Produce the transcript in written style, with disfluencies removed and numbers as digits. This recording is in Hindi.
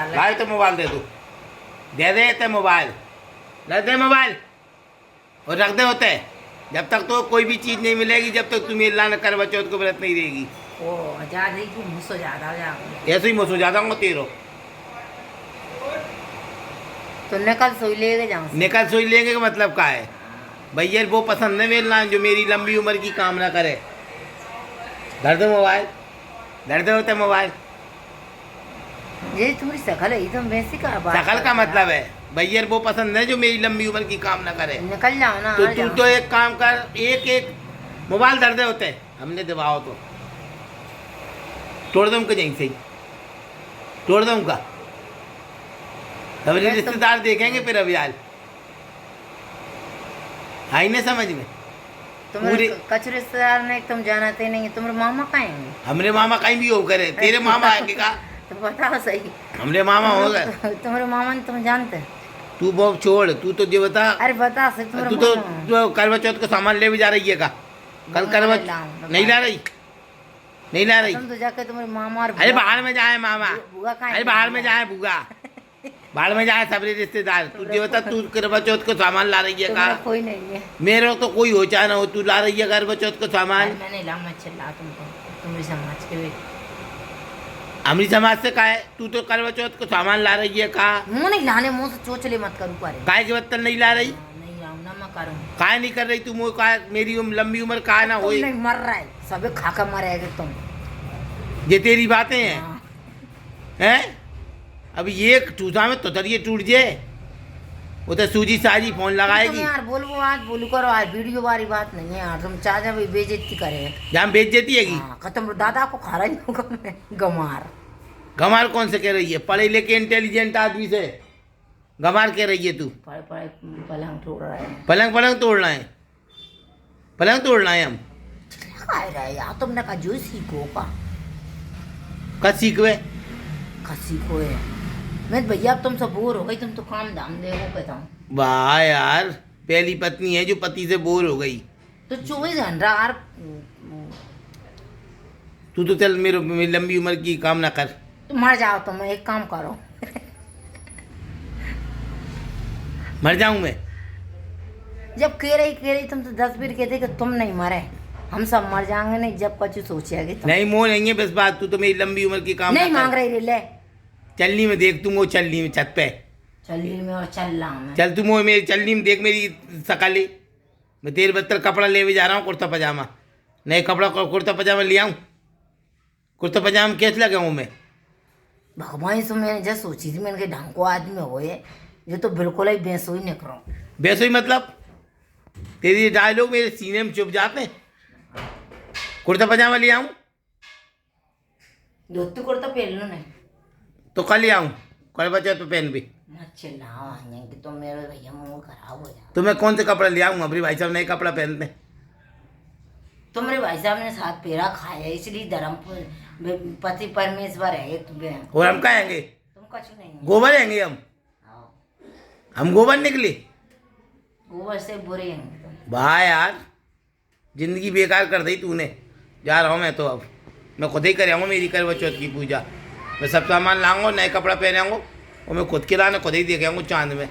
मोबाइल लाए तो मोबाइल दे दो, दे दे ते मोबाइल, ले दे मोबाइल और रख दे होते। जब तक तो कोई भी चीज़ नहीं मिलेगी, जब तक तुम्हें अल्लाह न करवा चौथ को व्रत नहीं देगी। ओ जा रही कि मुझसे ज्यादा हो जाओगे ऐसे ही मुझसे ज़्यादा हूँ तेरो। तो निकल सोई लेके जाऊँ निकल सोई लेंगे का मतलब क्या है भैया? वो पसंद नहीं मिलना जो मेरी लंबी उम्र की कामना करे। धर दो मोबाइल, धर दे होते मोबाइल। ये तुम्हारी शकल है, तुम वैसी का बात शकल का मतलब है भैया वो पसंद है जो मेरी लंबी उम्र की कामना करे। निकल जाओ ना। तो तू तो एक काम कर, एक एक मोबाइल धर दे होते, हमने दबाओ तो तोड़ दूँ का यहीं से ही तोड़ दूँ का। हमारे रिश्तेदार देखेंगे फिर अभी आज आई नहीं समझ में। तुम्हारे कछ रिश्तेदार ने तुम जानते नहीं, तुम्हारे मामा कहाँ हैं? हमरे मामा कहीं भी हो करे, तेरे मामा आएंगे का? तो बताओ सही। हमरे मामा हो गए। तुम्हारे मामा ने तुम जानते? तू बहुत छोड़, तू तो जो बता। अरे बता सही तुम्हारे तू तो मामा। जो करवा चौथ का सामान ले भी जा रही है का? कल करवा नहीं ला रही, नहीं ला रही। तुम तो जाके तुम्हारे मामा और अरे बाहर में जाए मामा, बुआ कहाँ है? अरे बाहर में जाए बुआ, बाहर में जाए सबरे रिश्तेदार। तू जो बता तू करवा चौथ का सामान ला रही है का? तुम्हारा कोई नहीं है। मेरे तो कोई हो चाहे ना हो, तू ला रही है करवा चौथ का सामान। मैं नहीं लाऊंगा, चिल्ला तुमको, तुम्हारी समाज के भी हमारी समाज से का है? तू तो करवा चौथ का सामान ला रही है का? मुंह नहीं लाने, मुंह से चोचले मत करूँ पारे। काय के बत्तन नहीं ला रही? नहीं लाऊं ना, मैं करूँ। काय नहीं कर रही तू? मुझे काय मेरी लंबी उम्र काय ना होई? नहीं मर रहा है, सबे खाकर मरेगा तुम। ये तेरी बातें हैं हाँ। हैं? अब ये चूसा में तो ये टूट जाए, वो तो सूजी साजी फोन तुम लगाएगी। यार बोलो आज बोलू करो, आज वीडियो वाली बात नहीं है यार। तुम चाह भाई बेइज्जती करे। जहाँ बेच देती है कि खत्म, दादा को खा रही होगा मैं गमार। गमार कौन से कह रही है? पढ़े लिखे इंटेलिजेंट आदमी से गमार कह रही है तू? पड़े पड़े पलंग तोड़ रहा है। पलंग पलंग तोड़ना है, पलंग तोड़ना है हम? खाए रहे यार, तुमने कहा जो सीखो का कद सीखवे? सीखो है। मैं भैया अब तुमसे बोर हो गई, तुम तो काम धाम दे वो कहता हूँ। वाह यार, पहली पत्नी है जो पति से बोर हो गई। तो 24 घंटा यार। तू तो चल मेरी लंबी उम्र की कामना कर। तुम मर जाओ, तुम एक काम करो। मर जाऊं मैं? जब कह रही तुम तो 10 बार कहते कि तुम नहीं मरे, हम सब मर जाएंगे। नहीं जब कुछ सोचेगी तुम। नहीं मोह नहीं है बस बात, तू तो मेरी लंबी उम्र की कामना नहीं मांग रही ले। चलनी में देख, तुम वो चलनी में छत पे चलनी में और चल रहा हूँ मैं। चल, तुम वो मेरी चलनी में देख मेरी सकाली। मैं तेरे बत्तर कपड़ा ले भी जा रहा हूँ, कुर्ता पजामा। नए कपड़ा कुर्ता पजामा ले आऊँ? कुर्ता पजामा कैसे लगाऊँ मैं? भगवान से मैंने जब सोची थी, मैंने ढंग को आदमी हो ये तो बिल्कुल ही बेसोई निकलो। बेसोई मतलब? तेरी डायलॉग मेरे सीने में चुप जाते हैं। कुर्ता पजामा ले आऊँ? धोती कुर्ता पहन लो। नहीं तो कल ले आऊँ, कल बचा तो पहन भी। मत चिल्लाओ कि तुम मेरे भैया मुँह खराब हो जाए। तो मैं कौन से कपड़ा ले आऊँ? अभी भाई साहब नए कपड़ा पहनते हैं। तुम्हारे भाई साहब ने साथ पेड़ा खाया, इसलिए धर्म पति परमेश्वर है एक। और हम क्या आएंगे? तुम कुछ नहीं गोबर आएंगे हम गोबर निकले? गोबर से बुरे हैं तुम। वाह यार, जिंदगी बेकार कर दी तूने। जा रहा हूँ मैं तो, अब मैं खुद ही करूँगा मेरी करवा चौथ की पूजा। मैं सब सामान लाऊंगा, नए कपड़ा पहनाऊंगा और मैं खुद के लाने खुद ही देख आऊँगा चांद में।